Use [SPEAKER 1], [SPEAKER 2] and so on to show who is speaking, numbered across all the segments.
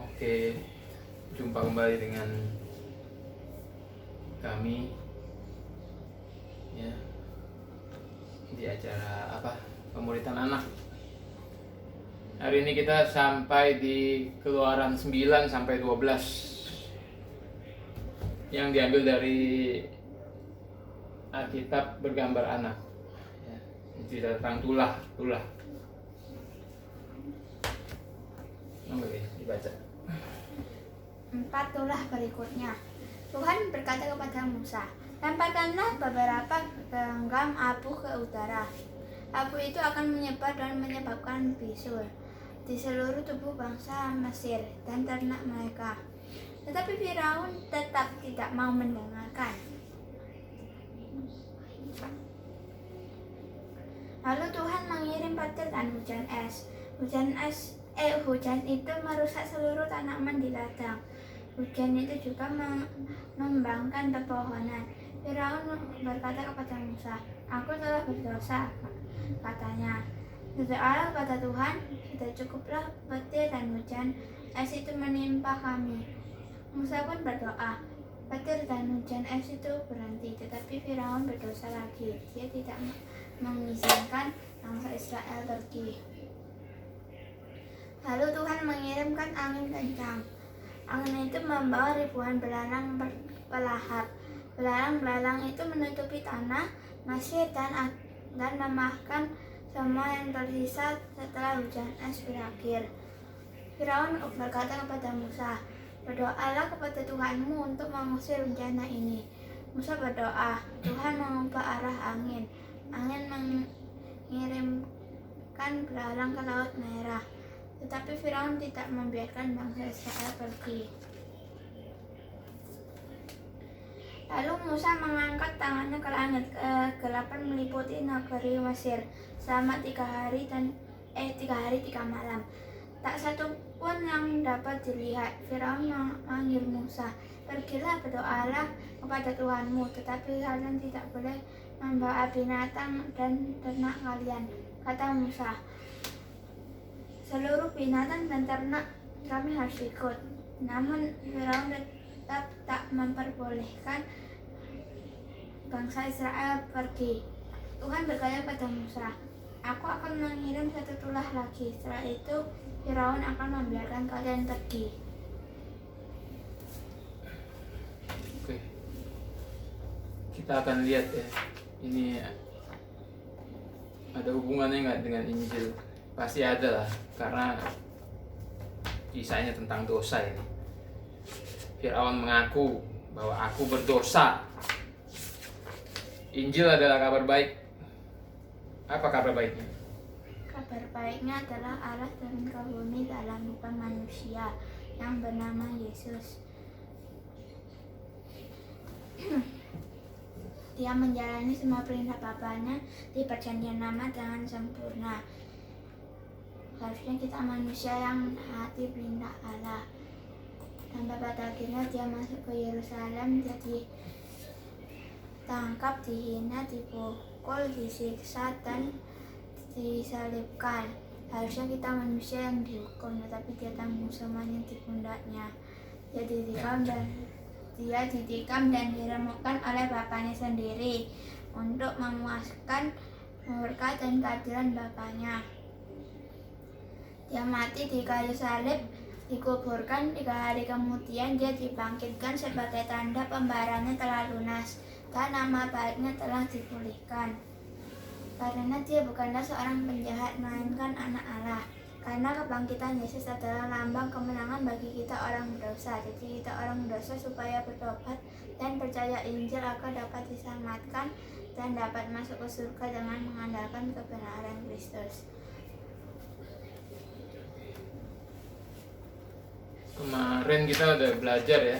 [SPEAKER 1] Oke, jumpa kembali dengan kami ya di acara pemuritan anak. Hari ini kita sampai di Keluaran 9 sampai 12 yang diambil dari Alkitab bergambar anak. Ya, cerita tentang tulah. Oke, dibaca.
[SPEAKER 2] 4 tulah berikutnya. Tuhan berkata kepada Musa, lemparkanlah beberapa genggam abu ke udara. Abu itu akan menyebar dan menyebabkan bisul di seluruh tubuh bangsa Mesir dan ternak mereka. Tetapi Firaun tetap tidak mau mendengarkan. Lalu Tuhan mengirim petir dan hujan es. Hujan itu merusak seluruh tanaman di ladang. Hujan itu juga menumbangkan pepohonan. Firaun berkata kepada Musa, "Aku telah berdosa," katanya. Berdoalah kepada Tuhan, sudah cukuplah petir dan hujan es itu menimpa kami. Musa pun berdoa. Petir dan hujan es itu berhenti, tetapi Firaun berdosa lagi. Dia tidak mengizinkan bangsa Israel pergi. Lalu Tuhan mengirimkan angin kencang. Angin itu membawa ribuan belalang pelahap. Belalang-belalang itu menutupi tanah Mesir dan memakan semua yang tersisa setelah hujan es berakhir. Firaun berkata kepada Musa, "Berdoalah kepada Tuhanmu untuk mengusir bencana ini." Musa berdoa, Tuhan mengubah arah angin. Angin mengirimkan belalang ke Laut Merah. Tetapi Firaun tidak membiarkan bangsa Israel pergi. Lalu Musa mengangkat tangannya ke langit, kegelapan meliputi negeri Mesir selama 3 hari 3 malam. Tak satu pun yang dapat dilihat. Firaun memanggil Musa, "Pergilah, berdoalah kepada Tuhanmu, tetapi kalian tidak boleh membawa binatang dan ternak kalian," kata Musa. "Seluruh binatang dan ternak kami harus ikut." Namun Firaun tetap tak memperbolehkan bangsa Israel pergi. Tuhan berkata pada Musa, "Aku akan mengirim 1 tulah lagi. Setelah itu Firaun akan membiarkan kalian pergi."
[SPEAKER 1] Oke, kita akan lihat ya, ini ada hubungannya nggak dengan Injil? Pasti ada lah, karena kisahnya tentang dosa ini. Firaun mengaku bahwa aku berdosa. Injil adalah kabar baik. Apa kabar baiknya?
[SPEAKER 2] Kabar baiknya adalah Allah turun ke bumi dalam rupa manusia yang bernama Yesus. Dia menjalani semua perintah Bapanya di perjanjian lama dengan sempurna. Harusnya kita manusia yang menaati perintah Allah. Sampai pada akhirnya dia masuk ke Yerusalem, dia ditangkap, dihina, dipukul, disiksa, dan disalibkan. Harusnya kita manusia yang dihukum, tetapi dia tanggung semuanya di pundaknya. Dia ditikam dan diremukkan oleh Bapaknya sendiri untuk memuaskan murka dan keadilan Bapaknya. Dia mati di kayu salib, dikuburkan. 3 hari kemudian dia dibangkitkan sebagai tanda pembayarannya telah lunas dan nama baiknya telah dipulihkan. Karena dia bukanlah seorang penjahat, melainkan anak Allah. Karena kebangkitan Yesus adalah lambang kemenangan bagi kita orang berdosa. Jadi kita orang berdosa supaya bertobat dan percaya Injil agar dapat diselamatkan dan dapat masuk ke surga dengan mengandalkan kebenaran Kristus.
[SPEAKER 1] Kemarin kita udah belajar ya,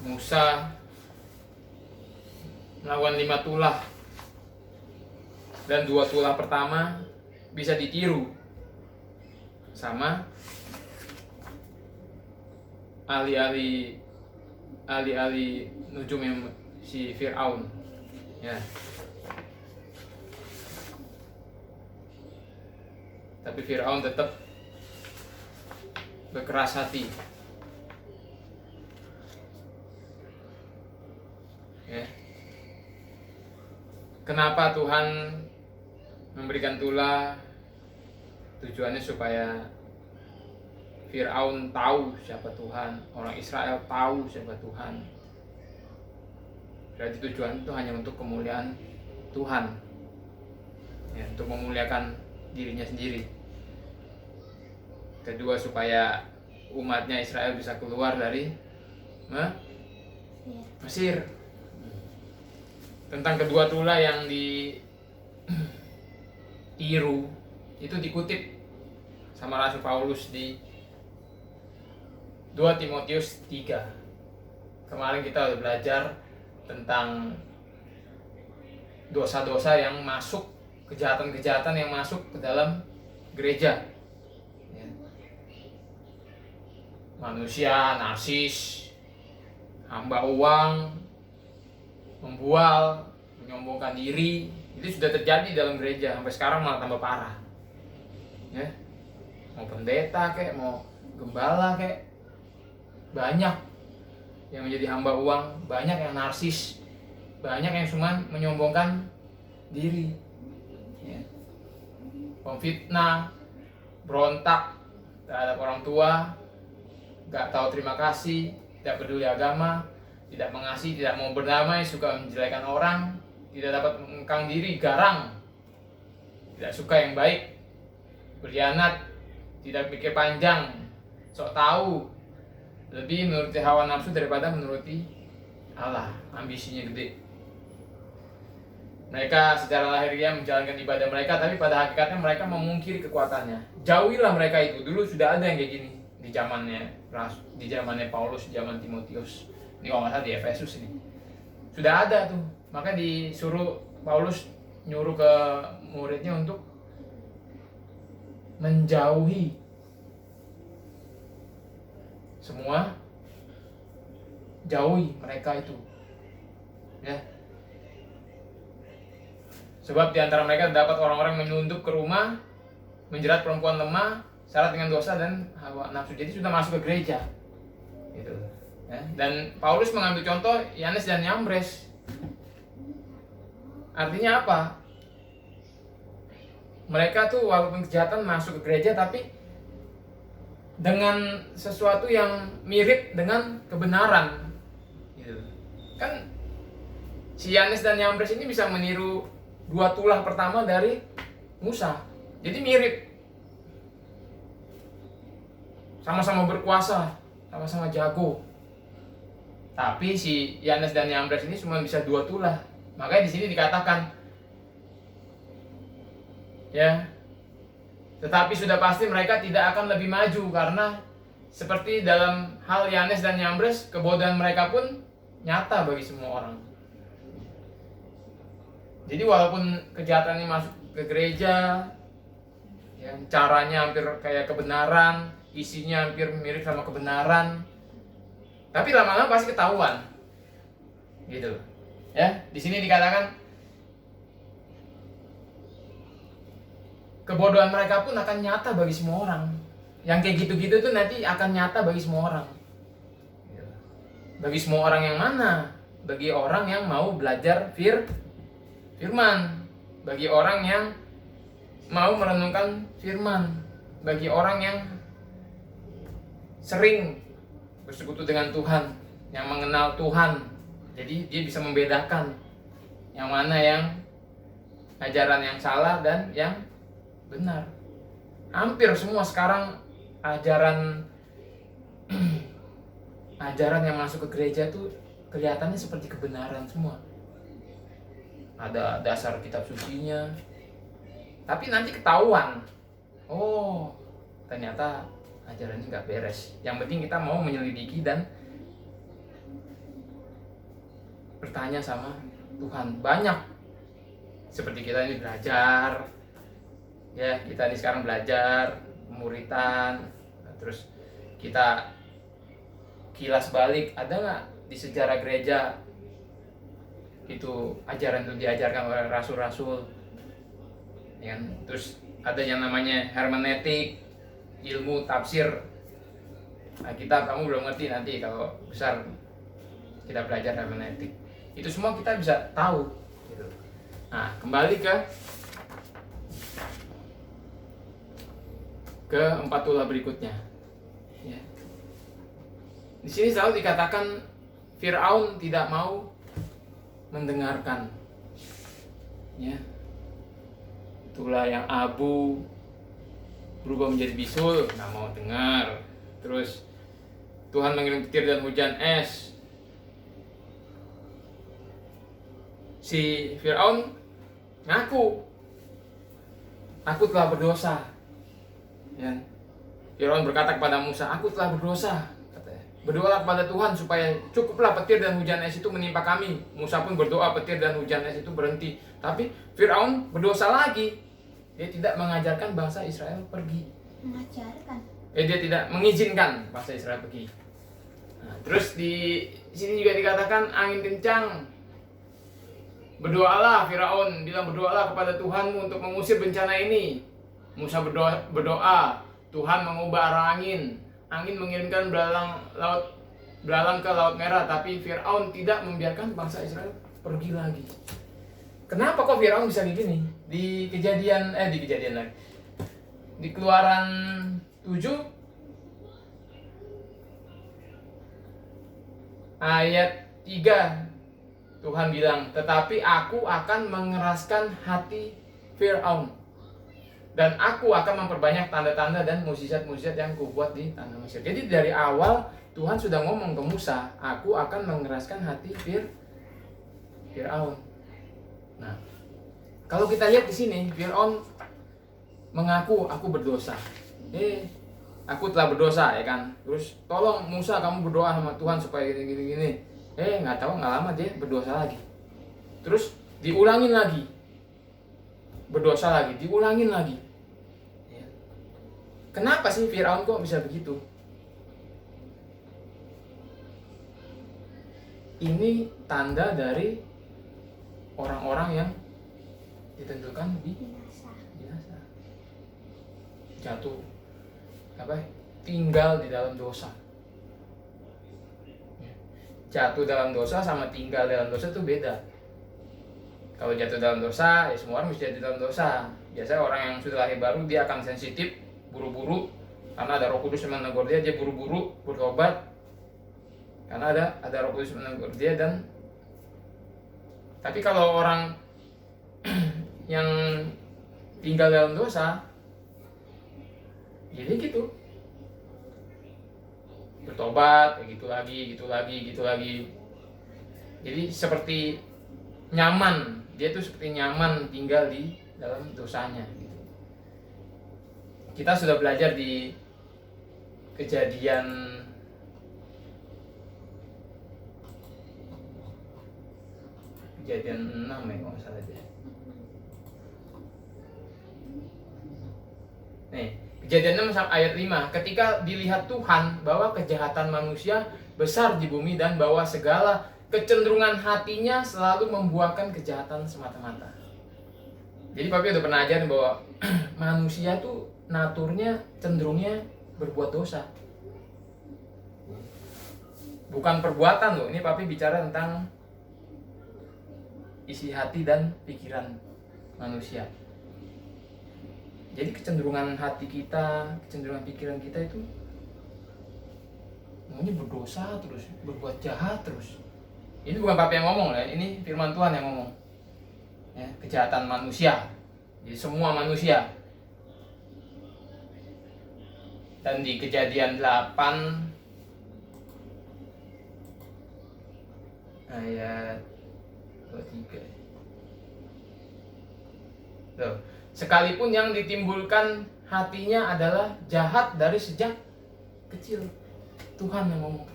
[SPEAKER 1] Musa melakukan 5 tulah, dan 2 tulah pertama bisa ditiru sama ahli-ahli nujum si Firaun ya. Tapi Firaun tetap berkeras hati. Ya. Kenapa Tuhan memberikan tulah? Tujuannya supaya Fir'aun tahu siapa Tuhan, orang Israel tahu siapa Tuhan. Berarti tujuan itu hanya untuk kemuliaan Tuhan, ya, untuk memuliakan dirinya sendiri. Kedua, supaya umatnya Israel bisa keluar dari Mesir. Tentang kedua tulah yang ditiru itu dikutip sama Rasul Paulus di 2 Timotius 3. Kemarin kita udah belajar tentang dosa-dosa yang masuk, kejahatan-kejahatan yang masuk ke dalam gereja. Ya. Manusia narsis, hamba uang, membual, menyombongkan diri, itu sudah terjadi dalam gereja. Sampai sekarang malah tambah parah. Ya. Mau pendeta kayak, mau gembala kayak, banyak yang menjadi hamba uang, banyak yang narsis, banyak yang cuma menyombongkan diri, ya. Pemfitnah, berontak terhadap orang tua, gak tahu terima kasih, tidak peduli agama, tidak mengasihi, tidak mau berdamai, suka menjelekan orang, tidak dapat mengekang diri, garang, tidak suka yang baik, berkhianat, tidak pikir panjang, sok tahu, lebih menuruti hawa nafsu daripada menuruti Allah, ambisinya gede. Mereka secara lahiriah menjalankan ibadah mereka, tapi pada hakikatnya mereka memungkiri kekuatannya. Jauhilah mereka itu. Dulu sudah ada yang kayak gini di zamannya Paulus, di zaman Timotius. Ini kalau nggak salah di Efesus ini sudah ada tuh. Maka disuruh Paulus nyuruh ke muridnya untuk menjauhi semua, jauhi mereka itu, ya. Sebab di antara mereka terdapat orang-orang menyelundup ke rumah, menjerat perempuan lemah, syarat dengan dosa dan hawa nafsu. Jadi sudah masuk ke gereja, gitu. Ya. Dan Paulus mengambil contoh Yanes dan Yambres. Artinya apa? Mereka tuh walaupun kejahatan masuk ke gereja, tapi dengan sesuatu yang mirip dengan kebenaran, gitu. Kan si Yanes dan Yambres ini bisa meniru dua tulah pertama dari Musa, jadi mirip, sama-sama berkuasa, sama-sama jago. Tapi si Yanes dan Yambres ini cuma bisa dua tulah, makanya di sini dikatakan, ya. Tetapi sudah pasti mereka tidak akan lebih maju, karena seperti dalam hal Yanes dan Yambres, kebodohan mereka pun nyata bagi semua orang. Jadi walaupun kejahatan ini masuk ke gereja, yang caranya hampir kayak kebenaran, isinya hampir mirip sama kebenaran, tapi lama-lama pasti ketahuan, gitu. Ya, di sini dikatakan kebodohan mereka pun akan nyata bagi semua orang. Yang kayak gitu-gitu tuh nanti akan nyata bagi semua orang. Bagi semua orang yang mana? Bagi orang yang mau belajar firman. Bagi orang yang mau merenungkan firman. Bagi orang yang sering bersekutu dengan Tuhan, yang mengenal Tuhan. Jadi dia bisa membedakan yang mana yang ajaran yang salah dan yang benar. Hampir semua sekarang ajaran yang masuk ke gereja tuh kelihatannya seperti kebenaran semua. Ada dasar kitab sucinya, tapi nanti ketahuan, oh ternyata ajarannya nggak beres. Yang penting kita mau menyelidiki dan bertanya sama Tuhan. Banyak seperti kita ini belajar, ya, kita ini sekarang belajar pemuritan, terus kita kilas balik, ada nggak di sejarah gereja itu ajaran itu diajarkan oleh rasul-rasul, ya. Terus ada yang namanya hermeneutik, ilmu tafsir Alkitab kamu belum ngerti, nanti kalau besar kita belajar hermeneutik. Itu semua kita bisa tahu gitu. Nah, kembali ke 4 tulah berikutnya. Ya. Di sini selalu dikatakan Firaun tidak mau mendengarkan. Ya. Tulah yang abu berubah menjadi bisul, nggak mau dengar. Terus Tuhan mengirim petir dan hujan es. Si Firaun ngaku, aku telah berdosa. Ya. Firaun berkata kepada Musa, aku telah berdosa. Katanya, berdoalah kepada Tuhan supaya cukuplah petir dan hujan es itu menimpa kami. Musa pun berdoa, petir dan hujan es itu berhenti. Tapi Firaun berdosa lagi. Dia tidak mengajarkan bangsa Israel pergi. Dia tidak mengizinkan bangsa Israel pergi. Nah, terus di sini juga dikatakan angin kencang. Berdoalah Firaun, bilang berdoalah kepada Tuhanmu untuk mengusir bencana ini. Musa berdoa, Tuhan mengubah arah angin. Angin mengirimkan belalang ke Laut Merah, tapi Firaun tidak membiarkan bangsa Israel pergi lagi. Kenapa kok Firaun bisa begini? Di kejadian lagi. Di Keluaran 7 ayat 3 Tuhan bilang, tetapi aku akan mengeraskan hati Firaun dan aku akan memperbanyak tanda-tanda dan mukjizat-mukjizat yang kubuat di tanah Mesir. Jadi dari awal Tuhan sudah ngomong ke Musa, aku akan mengeraskan hati Firaun. Nah, kalau kita lihat di sini, Firaun mengaku aku berdosa. Aku telah berdosa, ya kan? Terus tolong Musa, kamu berdoa sama Tuhan supaya gini. Nggak lama dia berdosa lagi. Terus diulangin lagi, berdosa lagi, diulangin lagi. Ya. Kenapa sih Firaun kok bisa begitu? Ini tanda dari orang-orang yang ditentukan binasa. Jatuh tinggal di dalam dosa. Jatuh dalam dosa sama tinggal dalam dosa itu beda. Kalau jatuh dalam dosa, ya semua orang mesti jatuh dalam dosa. Biasanya orang yang sudah lahir baru dia akan sensitif, buru-buru, karena ada Roh Kudus yang menegur dia buru-buru bertobat. Karena ada Roh Kudus yang menegur dia. Tapi kalau orang yang tinggal dalam dosa, jadi gitu, bertobat, gitu lagi. Jadi seperti nyaman, dia tuh seperti nyaman tinggal di dalam dosanya. Kita sudah belajar di kejadian 6 ya kalau nggak salah aja. Nih, Kejadian 6 ayat 5. Ketika dilihat Tuhan bahwa kejahatan manusia besar di bumi dan bahwa segala kecenderungan hatinya selalu membuahkan kejahatan semata-mata. Jadi Papi udah pernah ajarin bahwa manusia tuh naturnya cenderungnya berbuat dosa. Bukan perbuatan loh, ini Papi bicara tentang isi hati dan pikiran manusia. Jadi kecenderungan hati kita, kecenderungan pikiran kita itu maunya berdosa terus, berbuat jahat terus. Ini bukan Papi yang ngomong ya, ini firman Tuhan yang ngomong. Ya, kejahatan manusia. Jadi semua manusia. Dan di Kejadian 8 ayat 23. Tuh. Sekalipun yang ditimbulkan hatinya adalah jahat dari sejak kecil. Tuhan yang ngomong.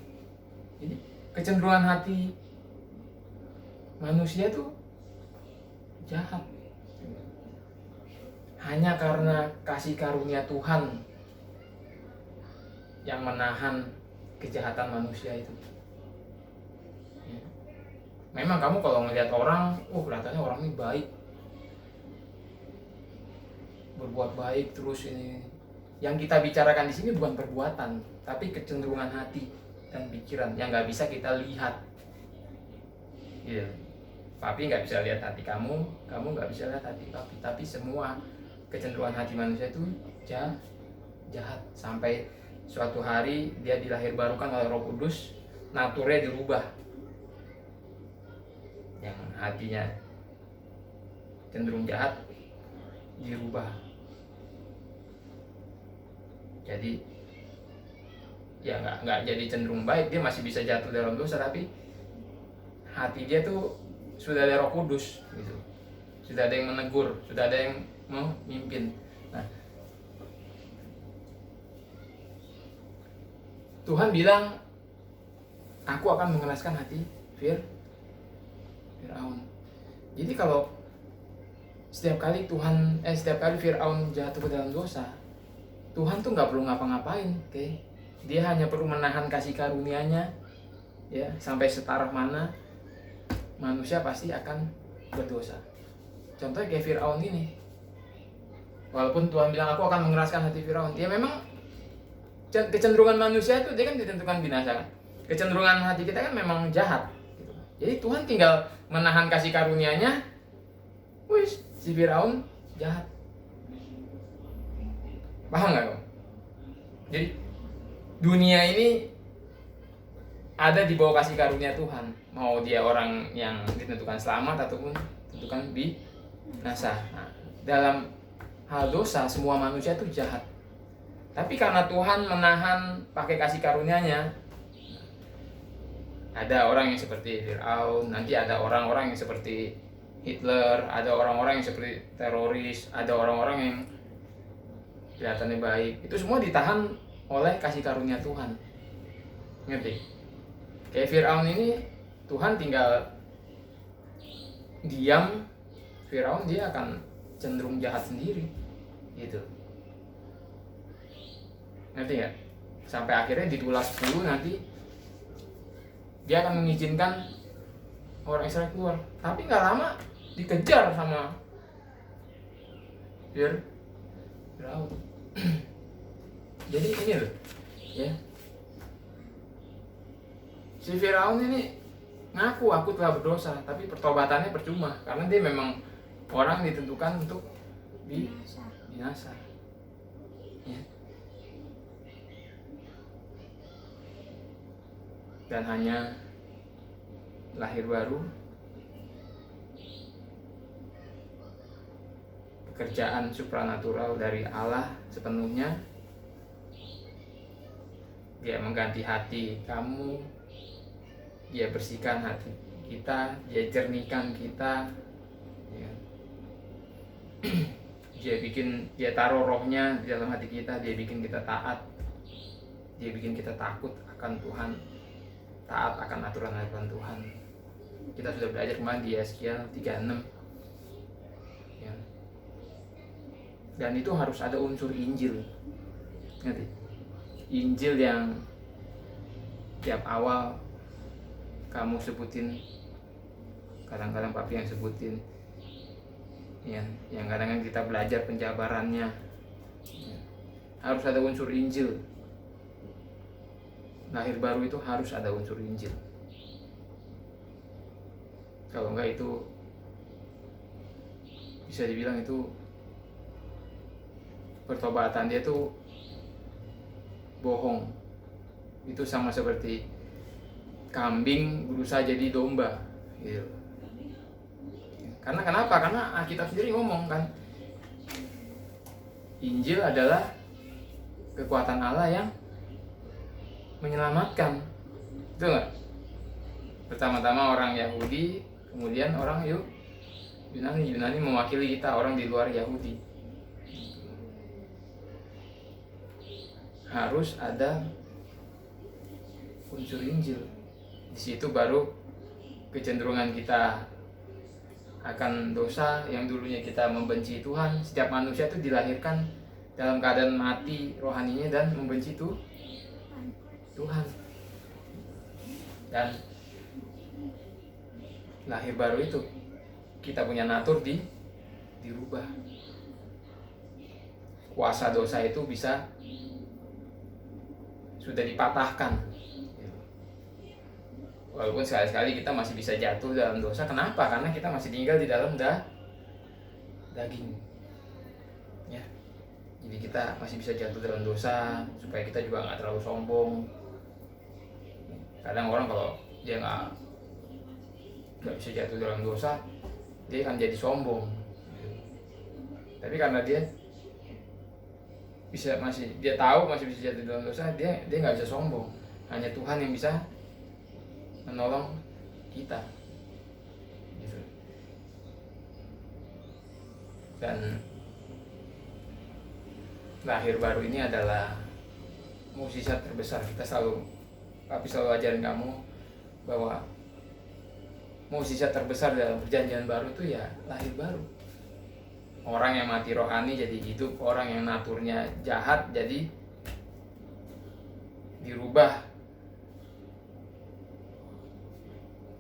[SPEAKER 1] Jadi kecenderungan hati manusia tuh jahat. Hanya karena kasih karunia Tuhan yang menahan kejahatan manusia itu. Memang kamu kalau ngelihat orang, kelihatannya orang ini baik, berbuat baik terus ini. Yang kita bicarakan di sini bukan perbuatan, tapi kecenderungan hati dan pikiran yang nggak bisa kita lihat. Gitu. Papi nggak bisa lihat hati kamu nggak bisa lihat hati papi, tapi semua kecenderungan hati manusia itu jahat. Sampai suatu hari dia dilahirbarukan oleh Roh Kudus, naturnya dirubah. Yang hatinya cenderung jahat dirubah. Jadi ya nggak jadi cenderung baik, dia masih bisa jatuh dalam dosa, tapi hati dia tuh sudah ada Roh Kudus gitu. Sudah ada yang menegur, sudah ada yang memimpin. Nah, Tuhan bilang, aku akan mengeraskan hati Firaun. Jadi kalau setiap kali Firaun jatuh ke dalam dosa, Tuhan tuh nggak perlu ngapa-ngapain, oke? Dia hanya perlu menahan kasih karunia-Nya, ya, sampai setaraf mana manusia pasti akan berdosa. Contohnya kayak Firaun ini. Walaupun Tuhan bilang aku akan mengeraskan hati Firaun, ya memang kecenderungan manusia itu dia kan ditentukan binasa kan. Kecenderungan hati kita kan memang jahat gitu. Jadi Tuhan tinggal menahan kasih karunia-Nya, wis si Firaun jahat. Paham nggak kok? Jadi dunia ini ada di bawah kasih karunia Tuhan. Mau dia orang yang ditentukan selamat ataupun ditentukan binasa. Nah, dalam hal dosa semua manusia itu jahat. Tapi karena Tuhan menahan pakai kasih karunia-Nya, ada orang yang seperti Firaun, nanti ada orang-orang yang seperti Hitler, ada orang-orang yang seperti teroris, ada orang-orang yang kelihatannya baik. Itu semua ditahan oleh kasih karunia Tuhan. Ngerti? Kayak Firaun ini, Tuhan tinggal diam, Firaun dia akan cenderung jahat sendiri gitu. Ngerti nggak? Sampai akhirnya di tulas 10 nanti dia akan mengizinkan orang Israel keluar, tapi nggak lama dikejar sama Firaun. Jadi ini loh, ya, si Firaun ini ngaku aku telah berdosa, tapi pertobatannya percuma karena dia memang orang ditentukan untuk binasa. Ya. Dan hanya lahir baru, pekerjaan supranatural dari Allah sepenuhnya. Dia mengganti hati kamu, dia bersihkan hati kita, dia jernihkan kita, ya. Dia taruh rohnya di dalam hati kita, dia bikin kita taat, dia bikin kita takut akan Tuhan, taat akan aturan-aturan Tuhan. Kita sudah belajar kemarin di Yeskiel 36, ya. Dan itu harus ada unsur Injil, ngerti? Injil yang tiap awal kamu sebutin, kadang-kadang papi yang sebutin, ya, yang kadang-kadang kita belajar penjabarannya, ya. Harus ada unsur Injil. Lahir baru itu harus ada unsur Injil. Kalau enggak itu bisa dibilang itu pertobatan dia tuh bohong. Itu sama seperti kambing berusaha jadi domba gitu. Karena kenapa? Karena Alkitab sendiri ngomong kan, Injil adalah kekuatan Allah yang menyelamatkan. Betul nggak? Pertama-tama orang Yahudi, kemudian orang Yunani mewakili kita, orang di luar Yahudi. Harus ada unsur Injil. Di situ baru kecenderungan kita akan dosa yang dulunya kita membenci Tuhan. Setiap manusia itu dilahirkan dalam keadaan mati rohaninya dan membenci Tuhan. Dan lahir baru itu kita punya natur dirubah. kuasa dosa itu sudah dipatahkan. Walaupun sekali-sekali kita masih bisa jatuh dalam dosa. Kenapa? Karena kita masih tinggal di dalam daging. Ya. Jadi kita masih bisa jatuh dalam dosa, supaya kita juga nggak terlalu sombong. Kadang orang kalau dia nggak bisa jatuh dalam dosa, dia akan jadi sombong. Tapi karena dia tahu masih bisa jatuh dalam dosa, dia nggak bisa sombong. Hanya Tuhan yang bisa menolong kita, gitu. Dan lahir baru ini adalah mukjizat terbesar. Tapi selalu ajarin kamu bahwa mukjizat terbesar dalam perjanjian baru itu ya lahir baru. Orang yang mati rohani jadi hidup, orang yang naturnya jahat jadi dirubah.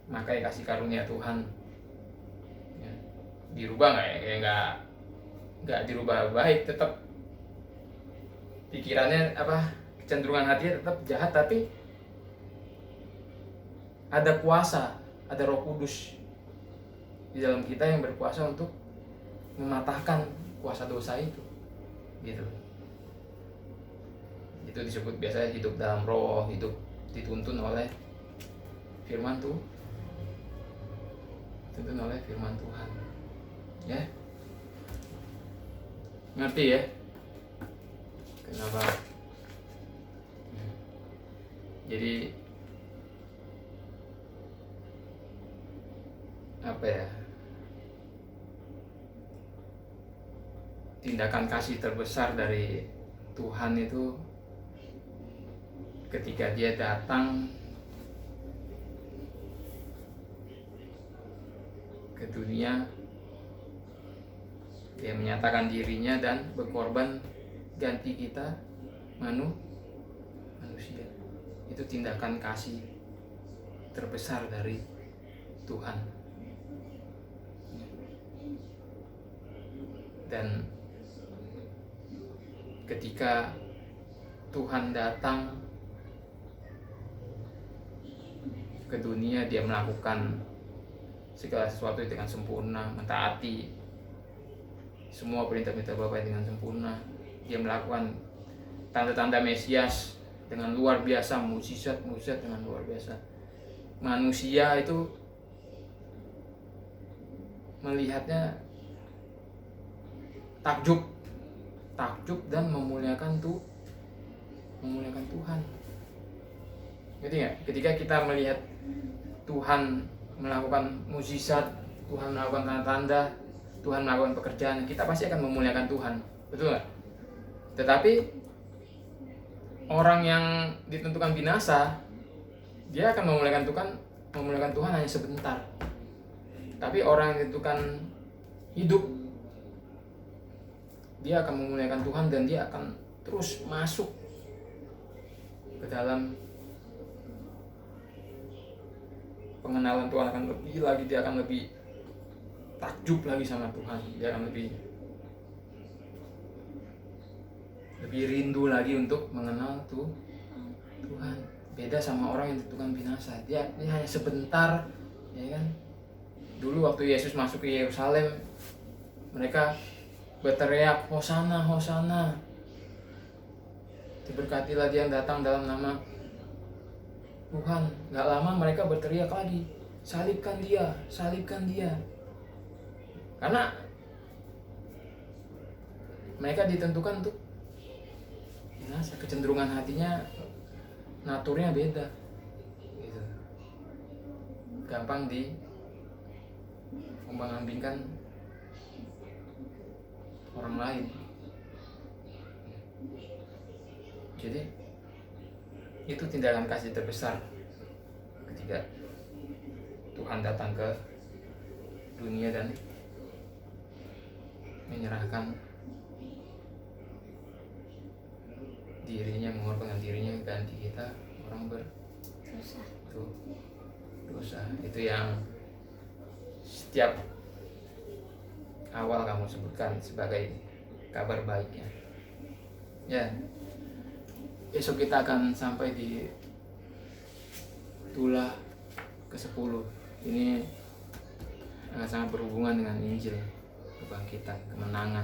[SPEAKER 1] Makanya kasih karunia Tuhan ya, dirubah nggak dirubah baik, tetap pikirannya kecenderungan hatinya tetap jahat, tapi ada kuasa, ada Roh Kudus di dalam kita yang berkuasa untuk mematahkan kuasa dosa itu, gitu. Itu disebut biasanya hidup dalam roh, hidup dituntun oleh firman Tuhan. Dituntun oleh firman Tuhan, ya. Ngerti ya? Kenapa? Jadi tindakan kasih terbesar dari Tuhan itu ketika Dia datang ke dunia, Dia menyatakan dirinya dan berkorban ganti kita manusia. Itu tindakan kasih terbesar dari Tuhan. Dan ketika Tuhan datang ke dunia, Dia melakukan segala sesuatu dengan sempurna, mentaati semua perintah-perintah Bapa dengan sempurna. Dia melakukan tanda-tanda Mesias dengan luar biasa, mukjizat dengan luar biasa. Manusia itu melihatnya takjub dan memuliakan Tuhan. Ngerti nggak? Ketika kita melihat Tuhan melakukan mukjizat, Tuhan melakukan tanda-tanda, Tuhan melakukan pekerjaan, kita pasti akan memuliakan Tuhan, betul nggak? Tetapi orang yang ditentukan binasa, dia akan memuliakan Tuhan hanya sebentar. Tapi orang yang ditentukan hidup, dia akan memuliakan Tuhan dan dia akan terus masuk ke dalam pengenalan Tuhan. Akan lebih lagi, dia akan lebih takjub lagi sama Tuhan, dia akan lebih rindu lagi untuk mengenal Tuhan. Beda sama orang yang ditentukan binasa, dia hanya sebentar, ya kan. Dulu waktu Yesus masuk ke Yerusalem, mereka berteriak Hosana, Hosana, diberkatilah dia yang datang dalam nama Tuhan. Gak lama mereka berteriak lagi, salibkan dia, salibkan dia. Karena mereka ditentukan untuk binasa, kecenderungan hatinya, naturnya beda, gitu. Gampang ombang-ambingkan orang lain. Jadi itu tindakan kasih terbesar ketika Tuhan datang ke dunia dan menyerahkan dirinya, mengorbankan dirinya ganti kita orang berdosa. Itu yang setiap awal kamu sebutkan sebagai kabar baiknya. Ya, besok kita akan sampai di Tulah ke-10. Ini sangat berhubungan dengan Injil, kebangkitan, kemenangan.